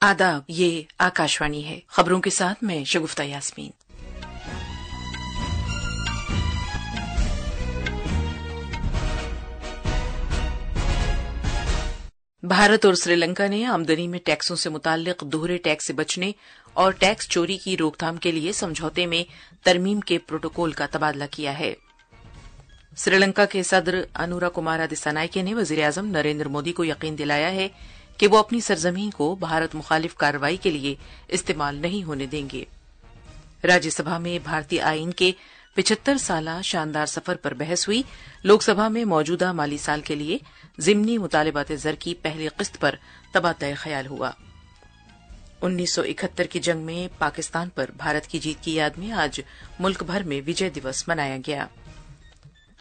आदाब, ये आकाशवाणी है। खबरों के साथ मैं शगुफ्ता यास्मीन। भारत और श्रीलंका ने आमदनी में टैक्सों से मुताल्लिक दोहरे टैक्स से बचने और टैक्स चोरी की रोकथाम के लिए समझौते में तरमीम के प्रोटोकॉल का तबादला किया है। श्रीलंका के सदर अनुराकुमारा दिसानायके ने वजीर-ए-आजम नरेंद्र मोदी को यकीन दिलाया है कि वो अपनी सरजमीन को भारत मुखालिफ कार्रवाई के लिए इस्तेमाल नहीं होने देंगे। राज्यसभा में भारतीय आईन के 75 साला शानदार सफर पर बहस हुई। लोकसभा में मौजूदा माली साल के लिए जिमनी मुतालिबात ज़र की पहली किस्त पर तबादला ख्याल हुआ। 1971 की जंग में पाकिस्तान पर भारत की जीत की याद में आज मुल्क भर में विजय दिवस मनाया गया।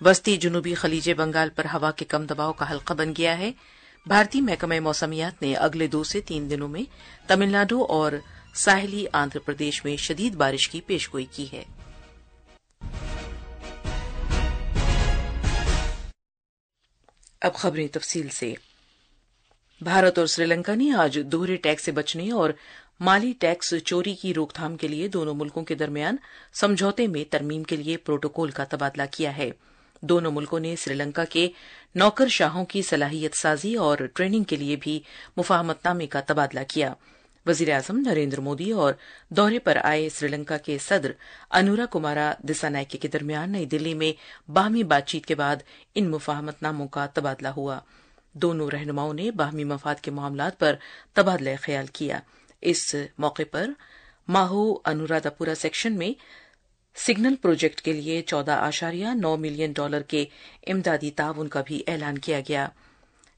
वस्ती जुनूबी खलीजे बंगाल पर हवा के कम दबाव का हल्का बन गया है। भारतीय महकमा मौसमियात ने अगले 2 से 3 दिनों में तमिलनाडु और साहिली आंध्र प्रदेश में शदीद बारिश की पेशगोई की है। अब खबरें तफसील से। भारत और श्रीलंका ने आज दोहरे टैक्स से बचने और माली टैक्स चोरी की रोकथाम के लिए दोनों मुल्कों के दरमियान समझौते में तरमीम के लिए प्रोटोकॉल का तबादला किया है। दोनों मुल्कों ने श्रीलंका के नौकरशाहों की सलाहियत साजी और ट्रेनिंग के लिए भी मुफाहमतनामे का तबादला किया। वजीर-ए-आजम नरेंद्र मोदी और दौरे पर आए श्रीलंका के सदर अनुराकुमारा दिसानायके के दरमियान नई दिल्ली में बाहमी बातचीत के बाद इन मुफाहमतनामों का तबादला हुआ। दोनों रहनुमाओं ने बाहमी मफाद के मामलात पर तबादला ख्याल किया। इस मौके पर माहो अनुराधापुरा सेक्शन में सिग्नल प्रोजेक्ट के लिए $14.9 मिलियन के इमदादी ताउन का भी ऐलान किया गया।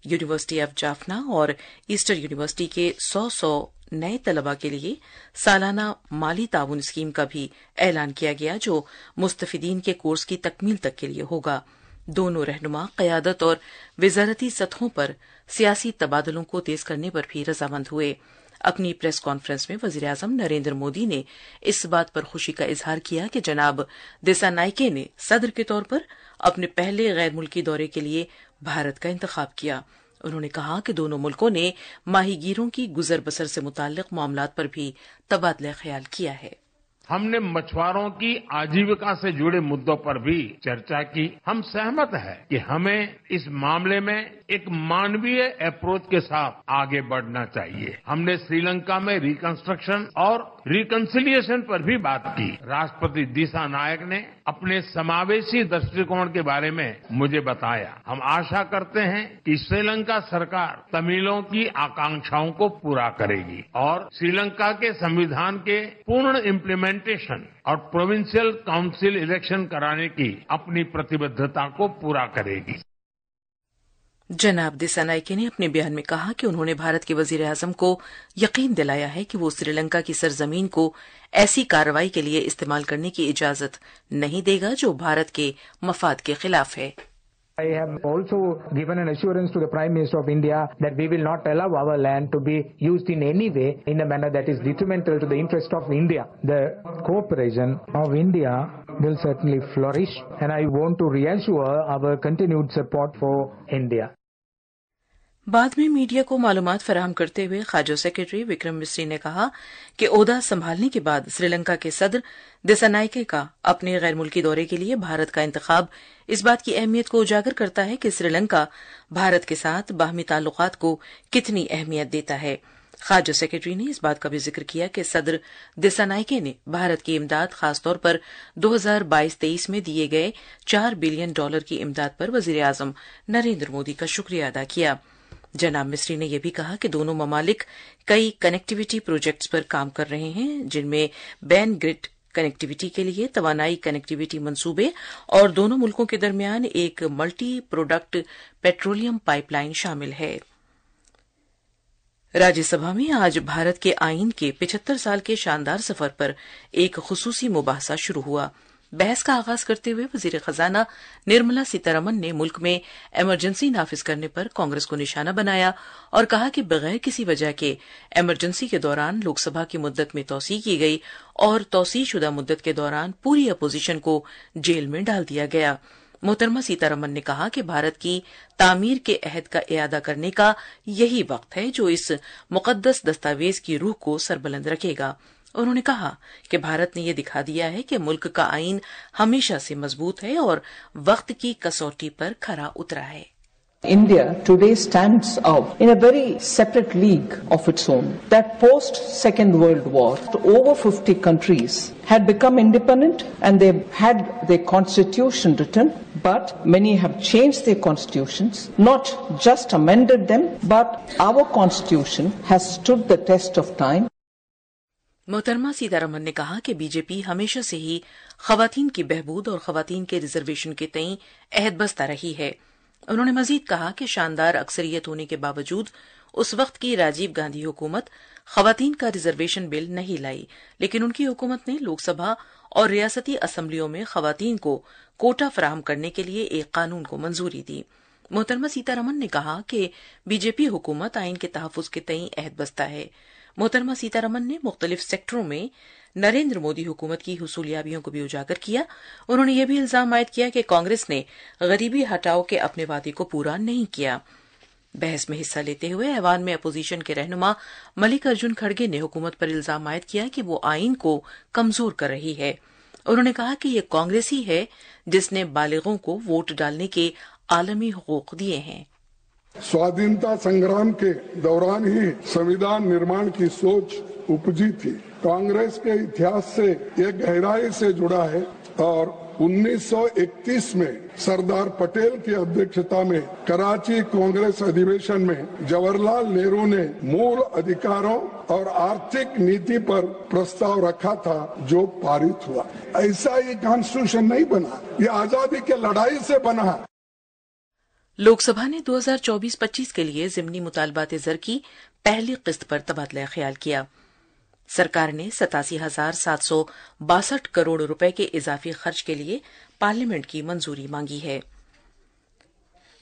यूनिवर्सिटी ऑफ जाफना और ईस्टर यूनिवर्सिटी के 100 नए तलबा के लिए सालाना माली ताउन स्कीम का भी ऐलान किया गया, जो मुस्तफिदीन के कोर्स की तकमील तक के लिए होगा। दोनों रहनुमा क़यादत और वज़ारती सतहों पर सियासी तबादलों को तेज करने पर भी रजामंद हुए। अपनी प्रेस कॉन्फ्रेंस में वज़ीर-ए-आज़म नरेंद्र मोदी ने इस बात पर खुशी का इजहार किया कि जनाब दिसानायके ने सदर के तौर पर अपने पहले गैर मुल्की दौरे के लिए भारत का इंतखाब किया। उन्होंने कहा कि दोनों मुल्कों ने माहीगीरों की गुजर बसर से मुताल्लिक मामलात पर भी तबादला ख्याल किया है। हमने मछुआरों की आजीविका से जुड़े मुद्दों पर भी चर्चा की। हम सहमत हैं कि हमें इस मामले में एक मानवीय अप्रोच के साथ आगे बढ़ना चाहिए। हमने श्रीलंका में रिकंस्ट्रक्शन और रिकंसिलिएशन पर भी बात की। राष्ट्रपति दिसानायक ने अपने समावेशी दृष्टिकोण के बारे में मुझे बताया। हम आशा करते हैं कि श्रीलंका सरकार तमिलों की आकांक्षाओं को पूरा करेगी और श्रीलंका के संविधान के पूर्ण इम्प्लीमेंटेशन और प्रोविंशियल काउंसिल इलेक्शन कराने की अपनी प्रतिबद्धता को पूरा करेगी। जनाब दिसानायके ने अपने बयान में कहा कि उन्होंने भारत के वजीर-ए-आज़म को यकीन दिलाया है कि वो श्रीलंका की सरजमीन को ऐसी कार्रवाई के लिए इस्तेमाल करने की इजाजत नहीं देगा जो भारत के मफाद के खिलाफ है। I have also given an assurance to the Prime Minister of India that we will not allow our land to be used in any way in a manner that is detrimental to the interest of India. The cooperation of India will certainly flourish, and I want to reassure our continued support for India. बाद में media को मालूमात फराहम करते हुए खाजो secretary Vikram Misri ने कहा कि ओहदा संभालने के बाद श्रीलंका के सदर दिसानायके का अपने गैर मुल्की दौरे के लिए भारत का इंतखाब इस बात की अहमियत को उजागर करता है कि श्रीलंका भारत के साथ बाहमी ताल्लुकात को कितनी अहमियत देता है। खाजो सेक्रेटरी ने इस बात का भी जिक्र किया कि सदर दिसानायके ने भारत की इमदाद, खासतौर पर 2022-23 में दिए गए $4 बिलियन की इमदाद पर वजीर-ए-आज़म नरेंद्र मोदी का शुक्रिया अदा किया। जनाब मिस्री ने यह भी कहा कि दोनों ममालिक कई कनेक्टिविटी प्रोजेक्ट्स पर काम कर रहे हैं, जिनमें बैन ग्रिड कनेक्टिविटी के लिए तवानाई कनेक्टिविटी मंसूबे और दोनों मुल्कों के दरमियान एक मल्टी प्रोडक्ट पेट्रोलियम पाइपलाइन शामिल है। राज्यसभा में आज भारत के आईन के 75 साल के शानदार सफर पर एक खुसूसी मुबाहसा शुरू हुआ। बहस का आगाज करते हुए वजीर खजाना निर्मला सीतारमन ने मुल्क में इमरजेंसी नाफिज करने पर कांग्रेस को निशाना बनाया और कहा कि बगैर किसी वजह के इमरजेंसी के दौरान लोकसभा की मुद्दत में तौसी की गई और तौसीशुदा मुद्दत के दौरान पूरी अपोजिशन को जेल में डाल दिया गया। محترمہ सीतारमण ने कहा कि भारत की तामीर के अहद का इयादा करने का यही वक्त है जो इस मुकद्दस दस्तावेज की रूह को सरबुलंद रखेगा। उन्होंने कहा कि भारत ने यह दिखा दिया है कि मुल्क का आईन हमेशा से मजबूत है और वक्त की कसौटी पर खरा उतरा है। India today stands out in a very separate league of its own. That post-Second World War, over 50 countries had become independent and they had their constitution written, but many have changed their constitutions, not just amended them, but our constitution has stood the test of time. मोहतरमा सीतारमण ने कहा कि BJP हमेशा से ही खवातीन की बहबूद और खवातीन के रिजर्वेशन के तई अहद बस्ता रही है। उन्होंने मजीद कहा कि शानदार अक्सरियत होने के बावजूद उस वक्त की राजीव गांधी हुकूमत खवातीन का रिजर्वेशन बिल नहीं लाई, लेकिन उनकी हुकूमत ने लोकसभा और रियासती असम्बलियों में खवातीन को कोटा फराहम करने के लिए एक कानून को मंजूरी दी। मोहतरमा सीतारमण ने कहा कि बीजेपी हुकूमत आइन के तहफ्फुज के तई अहद बस्ता है। मोहतरमा सीतारमण ने मुख्तलिफ सेक्टरों में नरेंद्र मोदी हुकूमत की हुसूलियाबियों को भी उजागर किया। उन्होंने यह भी इल्जाम आयद किया कि कांग्रेस ने गरीबी हटाओ के अपने वादे को पूरा नहीं किया। बहस में हिस्सा लेते हुए ऐवान में अपोजिशन के रहनुमा मल्लिकार्जुन खड़गे ने हुकूमत पर इल्जाम आयद किया कि वो आइन को कमजोर कर रही है। उन्होंने कहा कि ये कांग्रेस ही है जिसने बालिगों को वोट डालने के आलमी हुकूक दिए हैं। स्वाधीनता संग्राम के दौरान ही संविधान निर्माण की सोच उपजी थी। कांग्रेस के इतिहास से ये गहराई से जुड़ा है और 1931 में सरदार पटेल की अध्यक्षता में कराची कांग्रेस अधिवेशन में जवाहरलाल नेहरू ने मूल अधिकारों और आर्थिक नीति पर प्रस्ताव रखा था जो पारित हुआ। ऐसा ये कॉन्स्टिट्यूशन नहीं बना, ये आजादी के लड़ाई से बना। लोकसभा ने 2024-25 के लिए ज़िमनी मुतालबात ज़र की पहली किस्त पर तबादला ख्याल किया। सरकार ने 87,762 करोड़ रुपए के इजाफी खर्च के लिए पार्लियामेंट की मंजूरी मांगी है।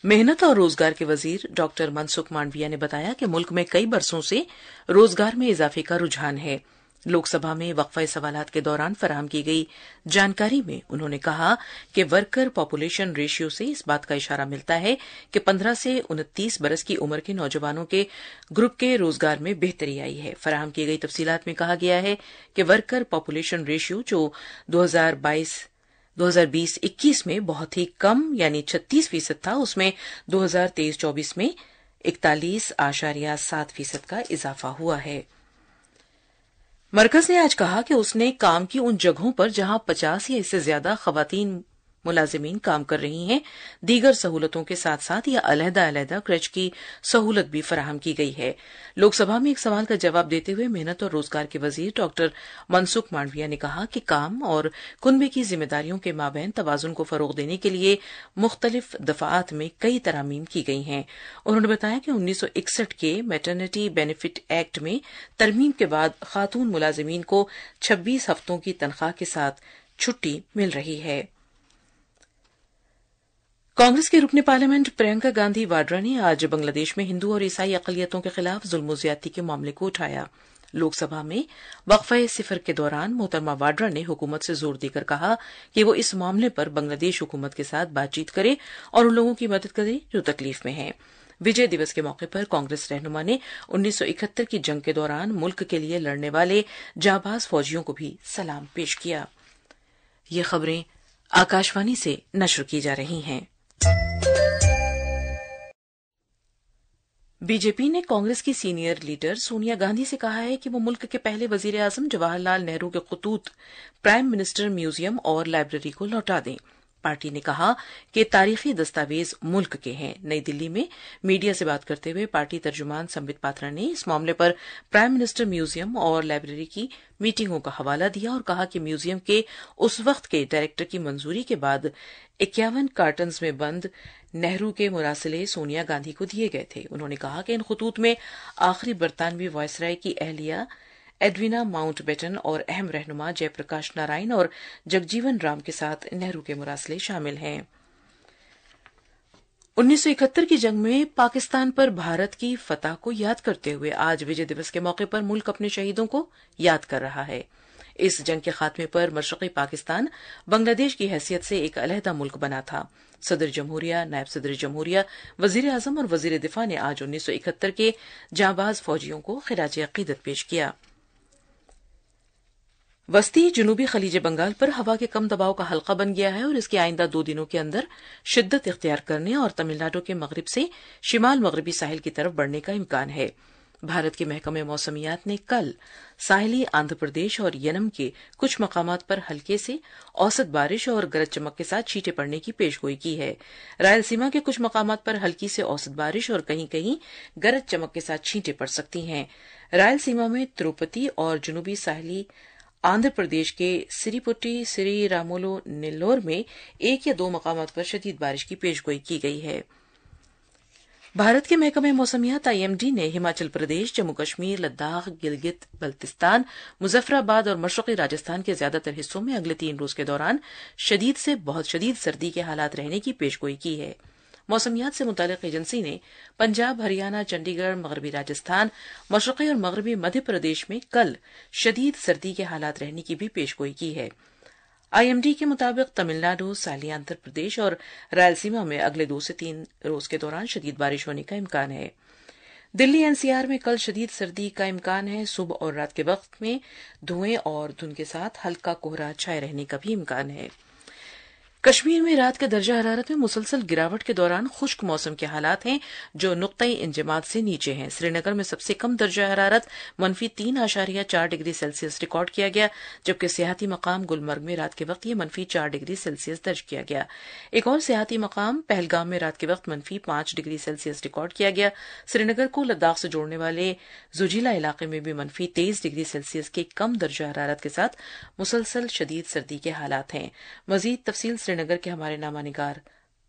मेहनत और रोजगार के वजीर डॉक्टर मनसुख मांडविया ने बताया कि मुल्क में कई बरसों से रोजगार में इजाफे का रुझान है। लोकसभा में वक्फा सवालात के दौरान फराहम की गई जानकारी में उन्होंने कहा कि वर्कर पॉपुलेशन रेशियो से इस बात का इशारा मिलता है कि 15 से 29 बरस की उम्र के नौजवानों के ग्रुप के रोजगार में बेहतरी आई है। फराहम की गई तफसीलात में कहा गया है कि वर्कर पॉपुलेशन रेशियो जो 2020-21 में बहुत ही कम यानी 36% था, उसमें 2023-24 में 41.7% का इजाफा हुआ है। मरकज ने आज कहा कि उसने काम की उन जगहों पर जहां 50 या इससे ज्यादा खवातीन मुलाजिमीन काम कर रही हैं, दीगर सहूलतों के साथ साथ या अलहदा क्रच की सहूलत भी फराहम की गई है। लोकसभा में एक सवाल का जवाब देते हुए मेहनत और रोजगार के वजीर डॉक्टर मनसुख मांडविया ने कहा कि काम और कुनबे की जिम्मेदारियों के माबैन तवाजुन को फरोग देने के लिए मुख्तलिफ दफात में कई तरामीम की गई हैं। उन्होंने बताया कि 1961 के मैटरनिटी बेनिफिट एक्ट में तरमीम के बाद खातून मुलाजिमीन को 26 हफ्तों की तनख्वाह के साथ छुट्टी मिल रही है। कांग्रेस के रुकने पार्लियामेंट प्रियंका गांधी वाड्रा ने आज बांग्लादेश में हिंदू और ईसाई अकलियतों के खिलाफ जुल्म ज्यादती के मामले को उठाया। लोकसभा में वक्फे सिफर के दौरान मोहतरमा वाड्रा ने हुकूमत से जोर देकर कहा कि वो इस मामले पर बांग्लादेश हुकूमत के साथ बातचीत करे और उन लोगों की मदद करे जो तकलीफ में हैं। विजय दिवस के मौके पर कांग्रेस रहनुमा ने 1971 की जंग के दौरान मुल्क के लिए लड़ने वाले जाबाज फौजियों को भी सलाम पेश किया। ये खबरें आकाशवाणी से नश्र की जा रही हैं। बीजेपी ने कांग्रेस की सीनियर लीडर सोनिया गांधी से कहा है कि वो मुल्क के पहले वजीर आजम जवाहरलाल नेहरू के खतूत प्राइम मिनिस्टर म्यूजियम और लाइब्रेरी को लौटा दें। पार्टी ने कहा कि तारीखी दस्तावेज मुल्क के हैं। नई दिल्ली में मीडिया से बात करते हुए पार्टी तर्जुमान संबित पात्रा ने इस मामले पर प्राइम मिनिस्टर म्यूजियम और लाइब्रेरी की मीटिंगों का हवाला दिया और कहा कि म्यूजियम के उस वक्त के डायरेक्टर की मंजूरी के बाद 51 कार्टन्स में बंद नेहरू के मुरासिले सोनिया गांधी को दिए गए थे। उन्होंने कहा कि इन खतूत में आखिरी बरतानवी वायसराय की अहलिया एडविना माउंटबेटन और अहम रहनुमा जयप्रकाश नारायण और जगजीवन राम के साथ नेहरू के मुरासले शामिल हैं। 1971 की जंग में पाकिस्तान पर भारत की फतह को याद करते हुए आज विजय दिवस के मौके पर मुल्क अपने शहीदों को याद कर रहा है। اس جنگ کے خاتمے پر مشرقی پاکستان بنگلہ دیش کی حیثیت سے ایک علیحدہ ملک بنا تھا۔ صدر جمہوریہ، نائب صدر جمہوریہ، وزیر اعظم اور وزیر دفاع نے آج 1971 کے جانباز فوجیوں کو خراج عقیدت پیش کیا۔ وسطی جنوبی خلیج بنگال پر ہوا کے کم دباؤ کا حلقہ بن گیا ہے اور اس کے آئندہ 2 دنوں کے اندر شدت اختیار کرنے اور تمل ناڈو کے مغرب سے شمال مغربی ساحل کی طرف بڑھنے کا امکان ہے۔ بھارت کے محکمہ موسمیات نے کل ساحلی آندھرا پردیش اور ینم کے کچھ مقامات پر ہلکے سے اوسط بارش اور گرج چمک کے ساتھ چھینٹیں پڑنے کی پیشگوئی کی ہے۔ رائل سیما کے کچھ مقامات پر ہلکی سے اوسط بارش اور کہیں کہیں گرج چمک کے ساتھ چھینٹیں پڑ سکتی ہیں۔ رائل سیما میں تروپتی اور جنوبی ساحلی آندھرا پردیش کے سری پٹی، سری رامولو، نیلور میں 1 یا 2 مقامات پر شدید بارش کی پیشگوئی کی گئی ہے۔ بھارت کے محکمہ موسمیات IMD نے ہماچل پردیش، جموں کشمیر، لداخ، گلگت بلتستان، مظفر آباد اور مشرقی راجستھان کے زیادہ تر حصوں میں اگلے 3 روز کے دوران شدید سے بہت شدید سردی کے حالات رہنے کی پیشگوئی کی ہے۔ موسمیات سے متعلق ایجنسی نے پنجاب، ہریانہ، چنڈی گڑھ، مغربی راجستھان، مشرقی اور مغربی مدھیہ پردیش میں کل شدید سردی کے حالات رہنے کی بھی پیشگوئی کی ہے۔ IMD کے مطابق تمل ناڈو، ساحلی آندھرا پردیش اور رائل سیما میں اگلے 2 سے 3 روز کے دوران شدید بارش ہونے کا امکان ہے۔ دلی NCR میں کل شدید سردی کا امکان ہے۔ صبح اور رات کے وقت میں دھوئیں اور دھند کے ساتھ ہلکا کہرا چھائے رہنے کا بھی امکان ہے۔ کشمیر میں رات کے درجہ حرارت میں مسلسل گراوٹ کے دوران خشک موسم کے حالات ہیں جو نقطۂ انجماد سے نیچے ہیں۔ سری نگر میں سب سے کم درجہ حرارت -3.4 ڈگری سیلسیس ریکارڈ کیا گیا، جبکہ سیاحتی مقام گلمرگ میں رات کے وقت یہ -4 ڈگری سیلسیس درج کیا گیا۔ ایک اور سیاحتی مقام پہلگام میں رات کے وقت -5 ڈگری سیلسیس ریکارڈ کیا گیا۔ سری نگر کو لداخ سے جوڑنے والے زوجیلا علاقے میں بھی -23 ڈگری سیلسیس کے کم درجہ حرارت کے ساتھ مسلسل شدید سردی کے حالات ہیں۔ مزید تفصیل سری نگر کے ہمارے نامہ نگار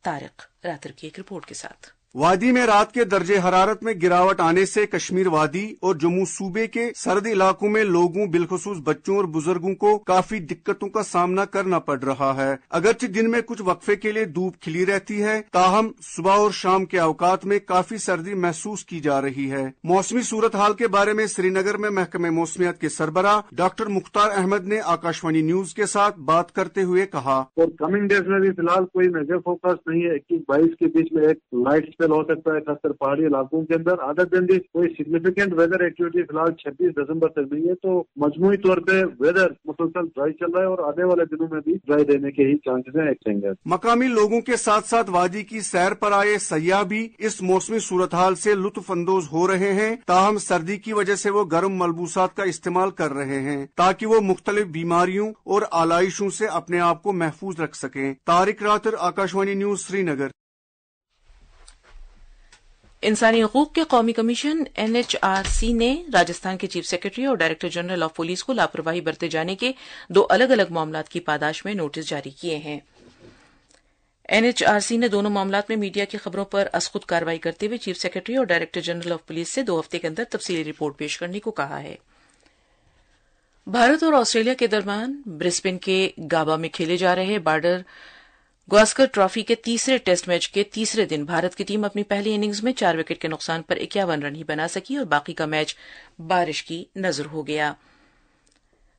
طارق راتر کی ایک رپورٹ کے ساتھ۔ وادی میں رات کے درجہ حرارت میں گراوٹ آنے سے کشمیر وادی اور جموں صوبے کے سرد علاقوں میں لوگوں بالخصوص بچوں اور بزرگوں کو کافی دقتوں کا سامنا کرنا پڑ رہا ہے۔ اگرچہ دن میں کچھ وقفے کے لیے دھوپ کھلی رہتی ہے، تاہم صبح اور شام کے اوقات میں کافی سردی محسوس کی جا رہی ہے۔ موسمی صورتحال کے بارے میں سری نگر میں محکمہ موسمیات کے سربراہ ڈاکٹر مختار احمد نے آکاشوانی نیوز کے ساتھ بات کرتے ہوئے کہا، اور کمنگ ڈیز میں بھی فی الحال کوئی میجر فوکس نہیں ہے۔ 21-22 کے بیچ میں ایک لائٹ ہو سکتا ہے، خاص کر پہاڑی علاقوں کے اندر۔ ادر دین دس کوئی سگنیفیکینٹ ویدر ایکٹیویٹی فی الحال 26 دسمبر تک نہیں ہے، تو مجموعی طور پہ ویدر مسلسل ڈرائی چل رہا ہے اور آنے والے دنوں میں بھی ڈرائی رہنے کے ہی چانسز ہیں۔ مقامی لوگوں کے ساتھ ساتھ وادی کی سیر پر آئے سیاح بھی اس موسمی صورتحال سے لطف اندوز ہو رہے ہیں، تاہم سردی کی وجہ سے وہ گرم ملبوسات کا استعمال کر رہے ہیں تاکہ وہ مختلف بیماریوں اور آلائشوں سے اپنے آپ کو محفوظ رکھ سکیں۔ طارق راتر، آکاشوانی نیوز، سری نگر۔ انسانی حقوق کے قومی کمیشن NHRC نے راجستھان کے چیف سیکرٹری اور ڈائریکٹر جنرل آف پولیس کو لاپرواہی برتے جانے کے 2 الگ الگ معاملات کی پاداش میں نوٹس جاری کیے ہیں۔ NHRC نے دونوں معاملات میں میڈیا کی خبروں پر از خود کارروائی کرتے ہوئے چیف سیکرٹری اور ڈائریکٹر جنرل آف پولیس سے 2 ہفتے کے اندر تفصیلی رپورٹ پیش کرنے کو کہا ہے۔ بھارت اور آسٹریلیا کے درمیان برسبن کے گابا میں کھیلے جا رہے بارڈر گواسکر ٹرافی کے تیسرے ٹیسٹ میچ کے تیسرے دن بھارت کی ٹیم اپنی پہلی اننگز میں 4 وکٹ کے نقصان پر 51 رن ہی بنا سکی اور باقی کا میچ بارش کی نذر ہو گیا۔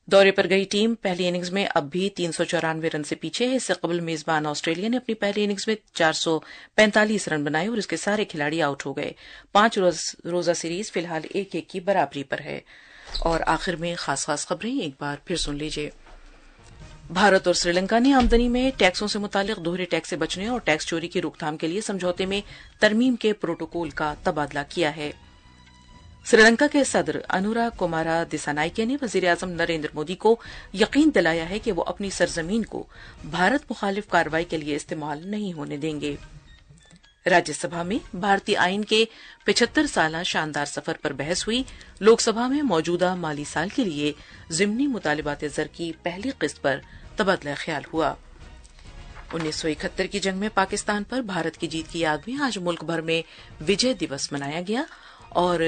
دورے پر گئی ٹیم پہلی اننگز میں اب بھی 394 رن سے پیچھے ہے۔ اس سے قبل میزبان آسٹریلیا نے اپنی پہلی اننگز میں 445 رن بنائے اور اس کے سارے کھلاڑی آؤٹ ہو گئے۔ 5 روزہ سیریز فی الحال 1-1 کی برابری پر ہے۔ اور آخر میں خاص خبریں ایک بار پھر سن لیجیے۔ بھارت اور سری لنکا نے آمدنی میں ٹیکسوں سے متعلق دوہرے ٹیکس سے بچنے اور ٹیکس چوری کی روک تھام کے لیے سمجھوتے میں ترمیم کے پروٹوکول کا تبادلہ کیا ہے۔ سری لنکا کے صدر انورا کمارا دسانائکے نے وزیر اعظم نریندر مودی کو یقین دلایا ہے کہ وہ اپنی سرزمین کو بھارت مخالف کارروائی کے لیے استعمال نہیں ہونے دیں گے۔ راجیہ سبھا میں بھارتی آئین کے 75 سالہ شاندار سفر پر بحث ہوئی۔ لوک سبھا میں موجودہ مالی سال کے لیے ضمنی مطالبات زر کی پہلی قسط پر تبادلہ خیال ہوا۔ 1971 کی جنگ میں پاکستان پر بھارت کی جیت کی یاد میں آج ملک بھر میں وجے دیوس منایا گیا اور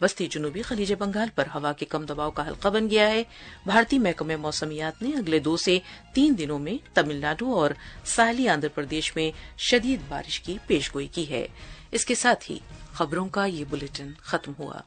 وسطی جنوبی خلیج بنگال پر ہوا کے کم دباؤ کا حلقہ بن گیا ہے۔ بھارتی محکمہ موسمیات نے اگلے 2 سے 3 دنوں میں تمل ناڈو اور ساحلی آندھرا پردیش میں شدید بارش کی پیشگوئی کی ہے۔ اس کے ساتھ ہی خبروں کا یہ بلیٹن ختم ہوا۔